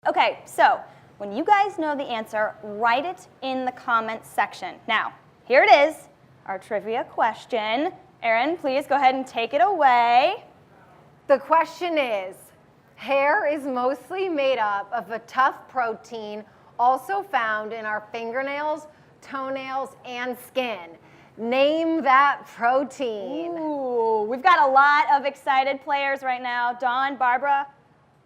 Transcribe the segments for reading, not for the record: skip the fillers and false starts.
Okay, so when you guys know the answer, write it in the comments section. Now, here it is, our trivia question. Erin, please go ahead and take it away. The question is, hair is mostly made up of a tough protein also found in our fingernails, toenails, and skin. Name that protein. Ooh, we've got a lot of excited players right now. Dawn, Barbara,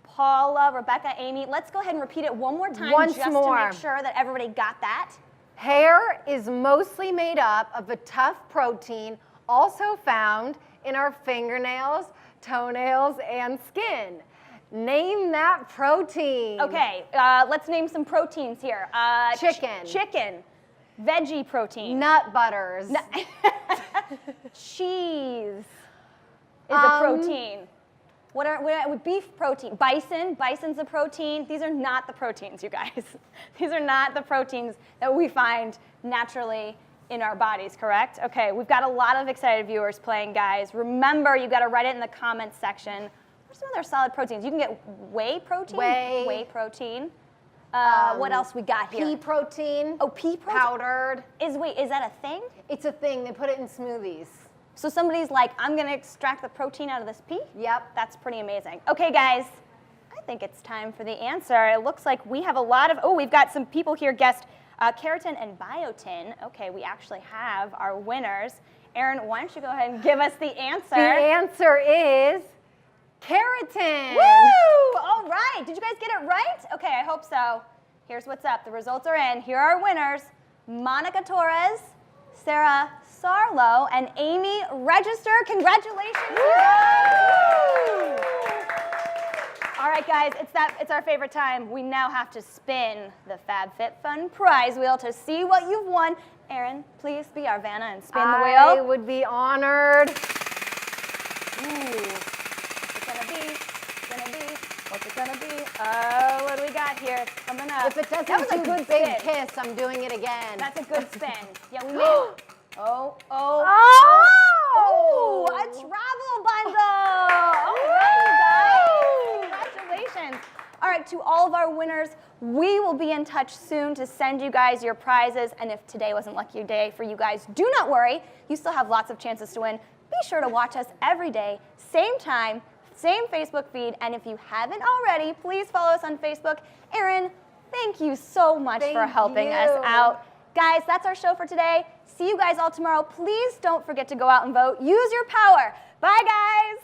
Paula, Rebecca, Amy. Let's go ahead and repeat it one more time Once just more. to make sure that everybody got that. Hair is mostly made up of a tough protein also found in our fingernails, toenails, and skin. Name that protein. Okay, let's name some proteins here. Chicken. Chicken. Veggie protein. Nut butters. Cheese is a protein. What beef protein? Bison. Bison's a protein. These are not the proteins, you guys. These are not the proteins that we find naturally in our bodies, correct? Okay, we've got a lot of excited viewers playing, guys. Remember, you've got to write it in the comments section. What's some other solid proteins? You can get whey protein. Whey protein. What else we got here? Pea protein. Oh, pea protein? Powdered. Is that a thing? It's a thing. They put it in smoothies. So somebody's like, I'm going to extract the protein out of this pea? Yep. That's pretty amazing. Okay, guys, I think it's time for the answer. It looks like we have a lot of, we've got some people here guessed keratin and biotin. Okay, we actually have our winners. Erin, why don't you go ahead and give us the answer? The answer is keratin. Woo! All right. Did you guys get it right? Okay, I hope so. Here's what's up. The results are in. Here are our winners. Monica Torres, Sarah Sarlo, and Amy Register. Congratulations, you guys. All right, guys, it's our favorite time. We now have to spin the FabFitFun prize wheel to see what you've won. Erin, please be our Vanna and spin the wheel. I would be honored. Ooh. What's it gonna be? Oh, what do we got here? It's coming up. If it doesn't that was a do good big spin. kiss, I'm doing it again. That's a good spin. Yeah, we made it. Oh, a travel bundle. All right, you guys. Congratulations. All right, to all of our winners, we will be in touch soon to send you guys your prizes. And if today wasn't lucky day for you guys, do not worry. You still have lots of chances to win. Be sure to watch us every day, same time, same Facebook feed, and if you haven't already, please follow us on Facebook. Erin, thank you so much for helping us out. Guys, that's our show for today. See you guys all tomorrow. Please don't forget to go out and vote. Use your power. Bye, guys.